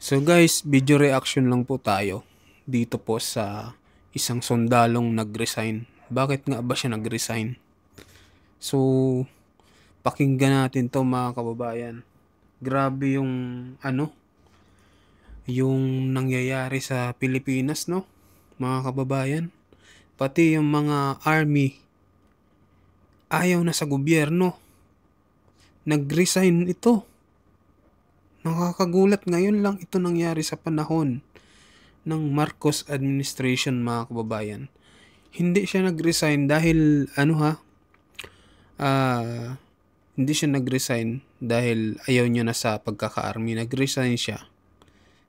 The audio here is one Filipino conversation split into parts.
So guys, video reaction lang po tayo dito po sa isang sundalong nag-resign. Bakit nga ba siya nag-resign? So, pakinggan natin to mga kababayan. Grabe yung yung nangyayari sa Pilipinas, no? Mga kababayan. Pati yung mga army ayaw na sa gobyerno. Nag-resign ito. Nakakagulat, ngayon lang ito nangyari sa panahon ng Marcos administration, mga kababayan. Hindi siya nag-resign dahil hindi siya nag-resign dahil ayaw niya na sa pagkaka-army. Nag-resign siya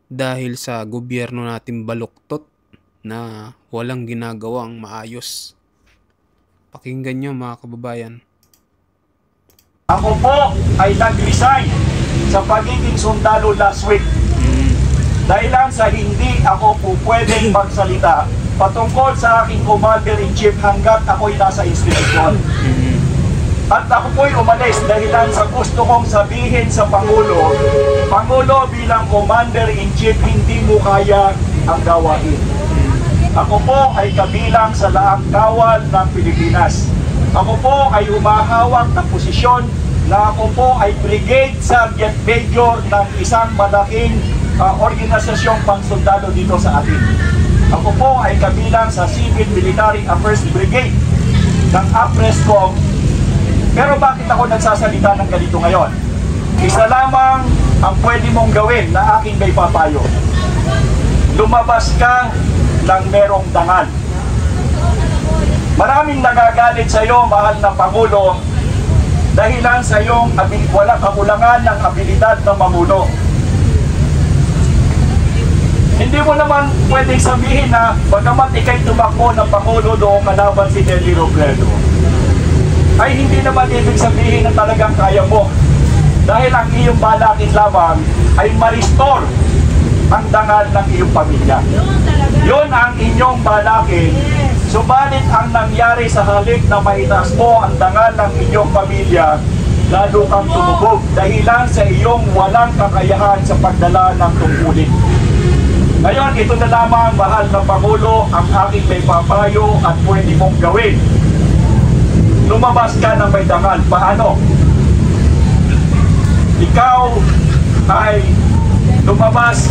dahil sa gobyerno natin baluktot na walang ginagawang maayos. Pakinggan niyo mga kababayan. Ako po ay nag-resign sa pagiging sundalo last week. Dahil lang sa hindi ako po pwedeng magsalita patungkol sa aking commander-in-chief hanggat ako'y nasa institusyon. At ako po'y umalis dahil lang sa gusto kong sabihin sa Pangulo, Pangulo, bilang commander-in-chief, hindi mo kaya ang gawain. Ako po ay kabilang sa laang kawal ng Pilipinas. Ako po ay humahawak ng posisyon na ako po ay Brigade Sergeant Major ng isang malaking organisasyong pangsundalo dito sa atin. Ako po ay kabilang sa Civil Military Affairs Brigade ng APRESCOM. Pero bakit ako nagsasalita ng ganito ngayon? Isa lamang ang pwede mong gawin na aking may papayo. Lumabas ka ng merong dangal. Maraming nagagalit sa iyo, mahal na Pangulo, dahilan sa iyong walang kakulangan ng abilidad na mamuno. Hindi mo naman pwedeng sabihin na bagamat ikay tumakbo ng Pangulo doong kalaban si Nelly Robredo, ay hindi naman ibig sabihin na talagang kaya mo. Dahil ang iyong balakid lamang ay ma-restore ang dangal ng iyong pamilya. Yun ang inyong balakid. Subalit ang nangyari sa halip na maitaas mo ang dangal ng inyong pamilya, lalo kang tumubog dahilan sa iyong walang kakayahan sa pagdala ng tungkulin. Ngayon, ito na lamang, mahal na Pangulo, ang aking may papayo at pwede mong gawin. Lumabas ka ng may dangal. Paano? Ikaw ay lumabas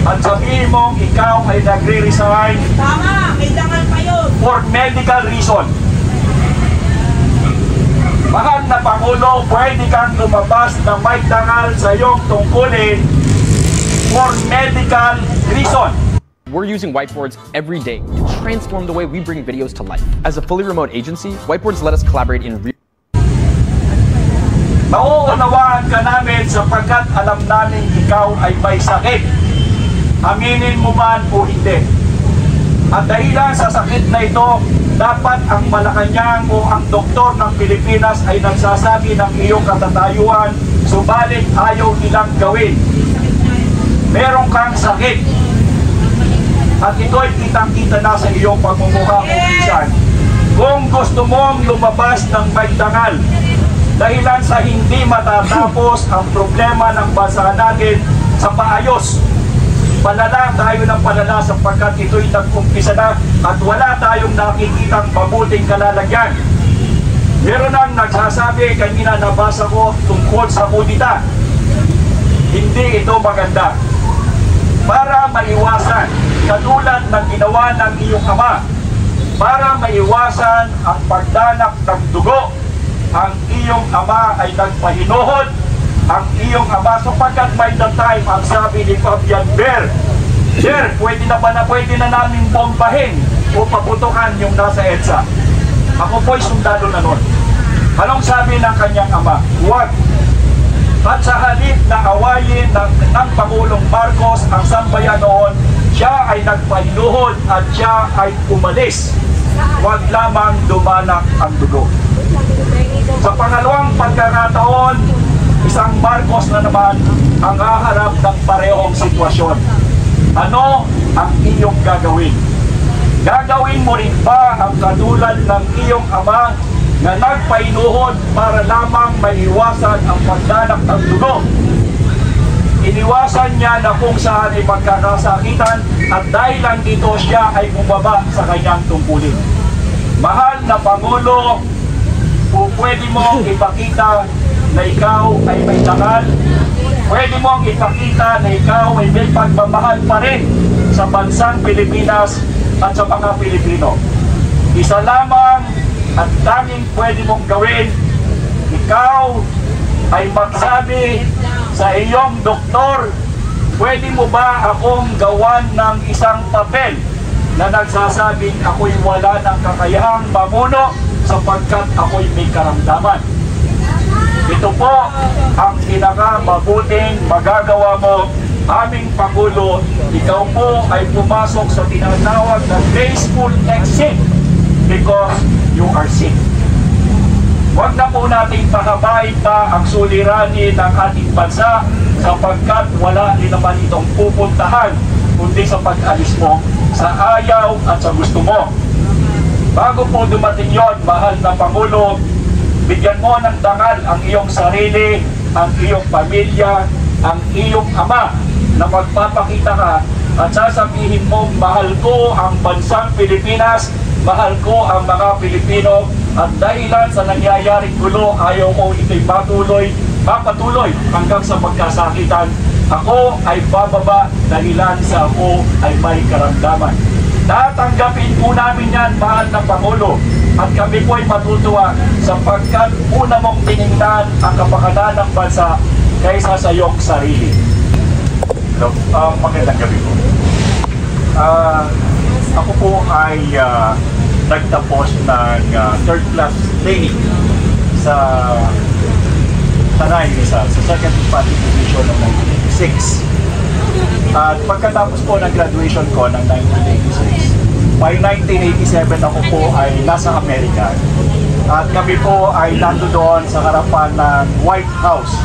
at sabihin mong ikaw ay nagre-resign. Tama, may dangal pa yun. For medical reason. Mahal na Pangulo, pwede kang lumabas na may dangal sa iyong tungkulin for medical reason. We're using whiteboards every day to transform the way we bring videos to life. As a fully remote agency, whiteboards let us collaborate in real. Nauunawaan ka namin sapagkat alam namin ikaw ay may sakit. Aminin mo man o hindi. At dahilan sa sakit na ito, dapat ang Malacanang o ang doktor ng Pilipinas ay nagsasabi ng iyong katatayuan, subalit ayaw nilang gawin. Meron kang sakit. At ito'y kitang-kita na sa iyong pagmumukha kung minsan. Kung gusto mong lumabas ng may dangal, dahilan sa hindi matatapos ang problema ng bansa natin sa paayos, palala tayo ng palala sapagkat ito'y nag-umpisa na at wala tayong nakikitang mabuting kalalagyan. Meron ang nagsasabi, kanina nabasa ko tungkol sa kudita. Hindi ito maganda. Para maiwasan, katulad ng ginawa ng iyong ama, para maiwasan ang pagdanak ng dugo, ang iyong ama ay nagpahinuhod, ang iyong ama, sapagkat by the time, ang sabi ni Fabian Ber, Sir, pwede na namin bombahin o paputukan yung nasa EDSA. Ako po'y sundalo na nun. Anong sabi ng kanyang ama? Huwag. At sa halip na awayin ng Pangulong Marcos ang sambayan noon, siya ay nagpahinuhod at siya ay umalis. Huwag lamang dumanak ang dugo. Sa pangalawang pagkakataon, isang Marcos na naman ang haharap ng parehong sitwasyon. Ano ang iyong gagawin? Gagawin mo rin ba ang katulad ng iyong ama na nagpainuhod para lamang maiwasan ang pagdanak ng dugo? iniwasan niya na kung saan ay magkakasakitan at dahil lang dito siya ay bumaba sa kanyang tungkulin. Mahal na Pangulo, kung pwede mong ipakita na ikaw ay may dangal, pwede mong ipakita na ikaw ay may pagmamahal pa rin sa bansang Pilipinas at sa mga Pilipino. Isa lamang at tanging pwede mong gawin, ikaw ay magsabi sa iyong doktor, pwede mo ba akong gawan ng isang papel na nagsasabing ako'y wala ng kakayahang mamuno sapagkat ako'y may karamdaman. Ito po ang pinakamabuting magagawa mo, aming Pangulo. Ikaw po ay pumasok sa tinatawag na graceful exit because you are sick. Huwag na po nating pahabain pa ang suliranin ng ating bansa sapagkat wala rin naman itong pupuntahan kundi sa pag-alis mo sa ayaw at sa gusto mo. Bago po dumating yon, mahal na Pangulo, bigyan mo ng dangal ang iyong sarili, ang iyong pamilya, ang iyong ama na magpapakita ka at sasabihin mo, mahal ko ang bansang Pilipinas, mahal ko ang mga Pilipino, at dahilan sa nangyayaring gulo, ayaw ko ito'y papatuloy hanggang sa magkasakitan. Ako ay bababa dahilan sa ako ay may karamdaman. Tatanggapin po namin yan, mahal na Pangulo, at kami po ay matutuwa sapagkat una mong tiningnan ang kapakanan ng bansa kaysa sa iyong sarili. Hello, magandang gabi po. Ako po ay nagtapos ng third class training sa Tanay, sa second infantry division ng 1986. At pagkatapos po ng graduation ko ng 1986, by 1987 ako po ay nasa Amerika. At kami po ay nandoon sa harapan ng White House.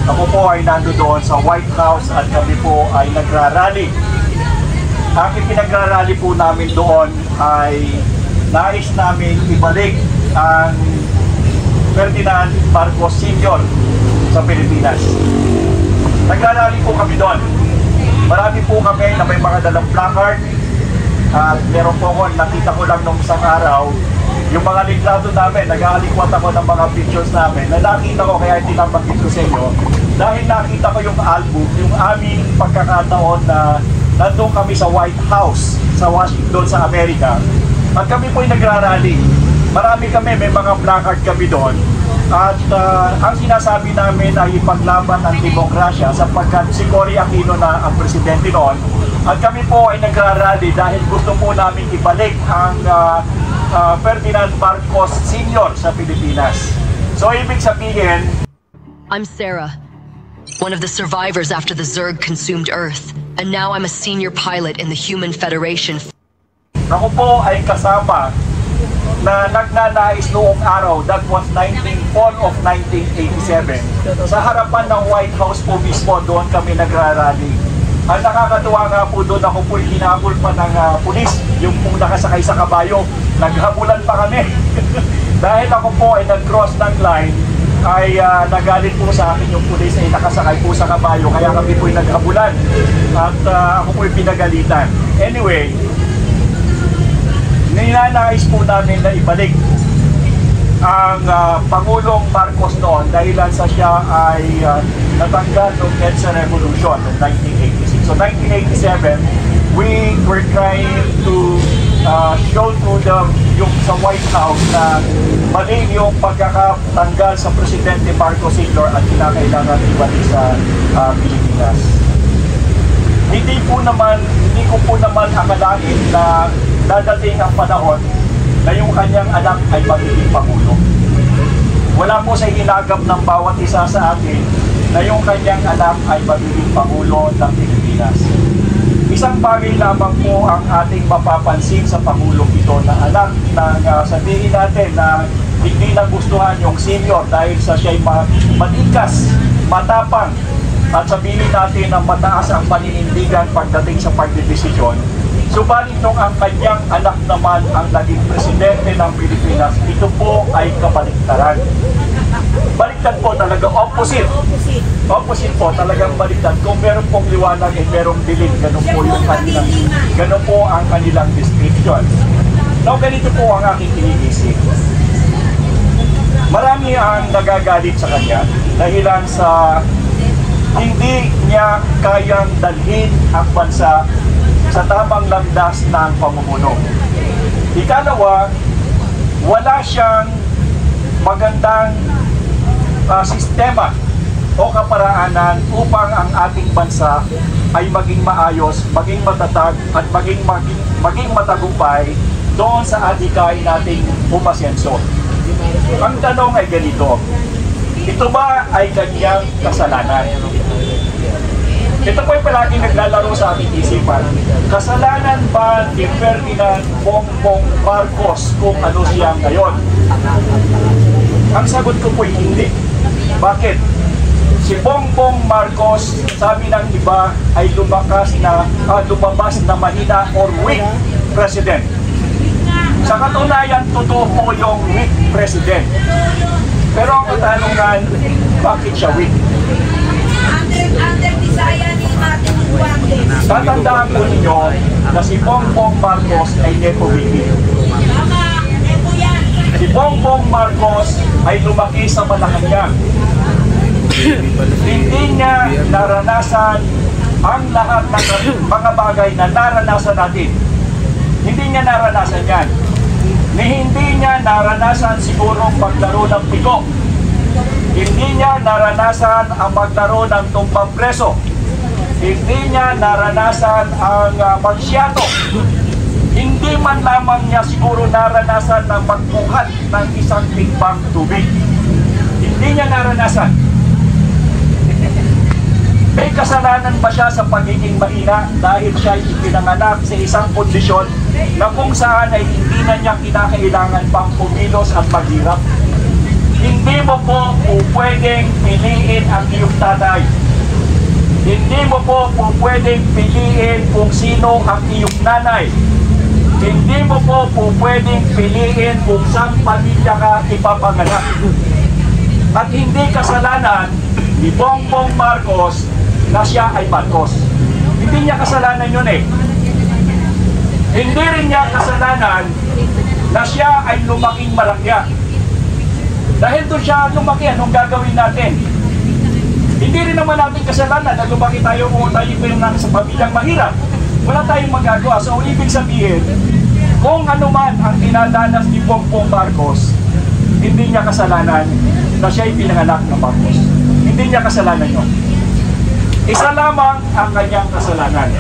Ako po ay nandoon sa White House at kami po ay nagrarally. Ang ipinagrarally po namin doon ay nais namin ibalik ang Ferdinand Marcos Sr. sa Pilipinas. Nagrarally po kami doon. Marami po kami na may mga dalang placard at meron po ako, nakita ko lang nung isang araw, yung mga litrato namin, nag-aalikwat ako ng mga pictures namin na nakita ko, kaya hindi nabanggit ko sa inyo, dahil nakita ko yung album, yung aming pagkakataon na nandun kami sa White House sa Washington sa Amerika at kami po ay nagrarally. Marami kami, may mga placard kami doon at ang sinasabi namin ay ipaglaban ang demokrasya sapagkat si Cory Aquino na ang presidente noon at kami po ay nagrarally dahil gusto po namin ibalik ang Ferdinand Marcos Sr. sa Pilipinas. So ibig sabihin, I'm Sarah, one of the survivors after the Zerg consumed Earth, and now I'm a senior pilot in the Human Federation. Ako po ay kasama na nagnanais noong araw, that was fall of 1987. Sa harapan ng White House po mismo, doon kami nagrarally. Ang nakakatuwa nga po doon, ako po hinabol pa ng pulis, yung pong nakasakay sa kabayo, naghabulan pa kami. Dahil ako po ay nag-cross ng line, ay nagalit po sa akin yung pulis ay nakasakay po sa kabayo, kaya kami po ay naghabulan at ako po ay pinagalitan. Anyway, ninanais po namin na ibalik ang Pangulong Marcos noon dahilan sa siya ay natanggal noong EDSA Revolution noong 1986. So 1987, we were trying to show to them yung sa White House na mali yung pagkakatanggal sa Presidente Marcos Sr. at kinakailangan ibalik sa Pilipinas. Hindi ko po naman akalain na dadating ang panahon na yung kanyang anak ay magiging Pangulo. Wala po sa hinagap ng bawat isa sa atin na yung kanyang anak ay magiging Pangulo ng Pilipinas. Isang bagay lamang po ang ating mapapansin sa Pangulong ito na anak ng sabihin natin na hindi nagustuhan yung senior dahil sa siya'y matikas, matapang, at sabihin natin na mataas ang paninindigan pagdating sa pagdedesisyon. Subalit nung ang kanyang anak naman ang naging presidente ng Pilipinas, ito po ay kabaliktaran. Baliktad po talaga, opposite. Opposite po, talagang baliktad. Kung meron pong liwanag ay merong dilim. Ganun po yung kanilang, ganun po ang kanilang description. Now, ganito po ang aking iniisip. Marami ang nagagalit sa kanya dahilan sa hindi niya kayang dalhin ang bansa sa tamang landas ng pamumuno. Ikalawa, wala siyang magandang sistema o kaparaanan upang ang ating bansa ay maging maayos, maging matatag at maging matagumpay doon sa adhikain nating umasenso. Ang tanong ay ganito, ito ba ay kanyang kasalanan? Ito po ay palaging naglalaro sa ating isipan. Kasalanan ba ni Ferdinand Bongbong Marcos kung ano siya ngayon? Ang sagot ko po ay hindi. Bakit? Si Bongbong Marcos, sabi ng iba, ay lumabas na mahina or weak president. Sa katunayan, totoo po yung weak president. Pero ang katanungan, bakit siya weak? Under desire ni Martin Duarte. Tatandaan ko ninyo na si Bongbong Marcos ay nepo-baby. Tama, ito yan. Si Bongbong Marcos ay lumaki sa Malacanang. Hindi niya naranasan ang lahat ng mga bagay na naranasan natin. Hindi niya naranasan yan. Hindi niya naranasan siguro maglaro ng piko. Hindi niya naranasan ang maglaro ng tumbang preso. Hindi niya naranasan ang magsyato. Hindi man lamang niya siguro naranasan na magbuhat ng isang timbang tubig. Hindi niya naranasan. May kasalanan ba siya sa pagiging mahina dahil siya ay ipinanganak sa isang kondisyon na kung saan ay hindi na niya kinakailangan pang pumilos at maghirap? Hindi mo po pwedeng piliin ang iyong tatay. Hindi mo po pwedeng piliin kung sino ang iyong nanay. Hindi mo po pwedeng piliin kung saan pamilya ka ipapanganak. At hindi kasalanan ni Bongbong Marcos na siya ay Marcos. Hindi niya kasalanan yun eh. Hindi rin niya kasalanan na siya ay lumaking malakya. Dahil doon siya lumaki, anong gagawin natin? Hindi rin naman natin kasalanan na lumaki tayo o tayo pinang sa pamilyang mahirap. Wala tayong magagawa. So, ibig sabihin, kung ano man ang dinadanas ni Bongbong Marcos, hindi niya kasalanan na siya ay pinanganak ng Marcos. Hindi niya kasalanan yun. Isa lamang ang kanyang kasalanan,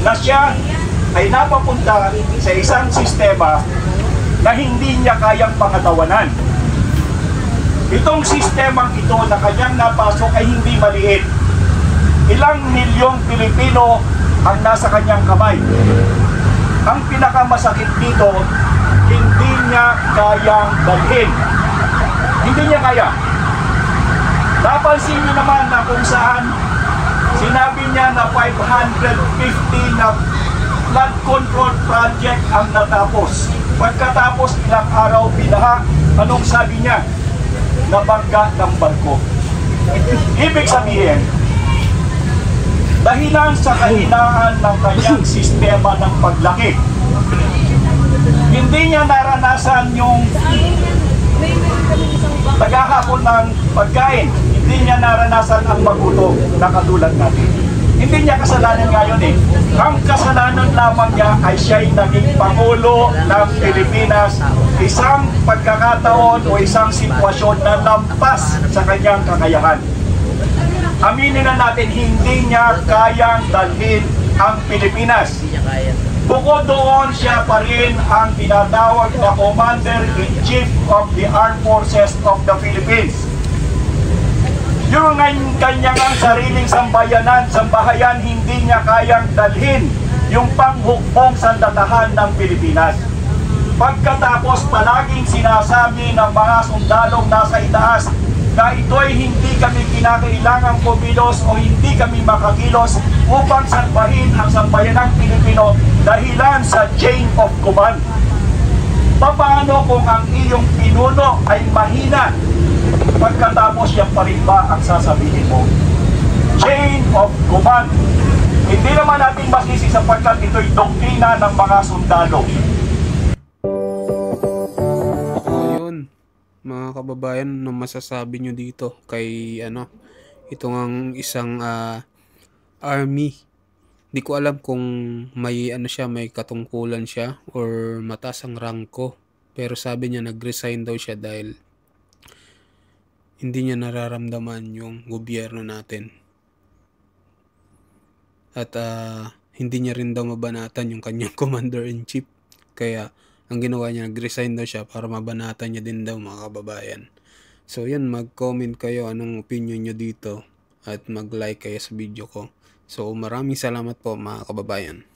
na siya ay napapunta sa isang sistema na hindi niya kayang pangatawanan. Itong sistemang ito na kanyang napasok ay hindi maliit. Ilang milyong Pilipino ang nasa kanyang kamay. Ang pinakamasakit dito, hindi niya kayang dalhin. Hindi niya kaya. Napansin niyo naman na kung saan sinabi niya na 550 na flood control project ang natapos. Pagkatapos ilang araw binaha, anong sabi niya? Nabangga ng barko. Ibig sabihin, dahilan sa kahinaan ng kanyang sistema ng paglaki, hindi niya naranasan yung tagahapon ng pagkain. Hindi niya naranasan ang magutom na katulad natin. Hindi niya kasalanan ngayon eh. Ang kasalanan lamang niya ay siya'y naging Pangulo ng Pilipinas. Isang pagkakataon o isang sitwasyon na lampas sa kanyang kakayahan. Aminin na natin, hindi niya kayang dalhin ang Pilipinas. Bukod doon, siya pa rin ang tinatawag na Commander-in-Chief of the Armed Forces of the Philippines. Yung kanyang sariling sambahayan, hindi niya kayang dalhin yung panghukbong sandatahan ng Pilipinas. Pagkatapos, palaging sinasabi ng mga sundalong nasa itaas na ito'y hindi kami kinakailangang kumilos o hindi kami makakilos upang salbahin ang sambayanang Pilipino dahilan sa chain of command. Paano kung ang iyong pinuno ay mahina? Pagkatapos yan pa rin ba ang sasabihin mo? Chain of command. Hindi naman natin masisi sapagkat ito'y doktrina ng mga sundalo. Yun, mga kababayan, ano masasabi nyo dito kay itong isang army? Di ko alam kung may may katungkulan siya or mataas ang rangko. Pero sabi niya nag-resign daw siya dahil hindi niya nararamdaman yung gobyerno natin. At hindi niya rin daw mabanatan yung kanyang commander-in-chief. Kaya ang ginawa niya, nag-resign daw siya para mabanatan niya din daw, mga kababayan. So yan, mag-comment kayo anong opinion nyo dito at mag-like kayo sa video ko. So maraming salamat po, mga kababayan.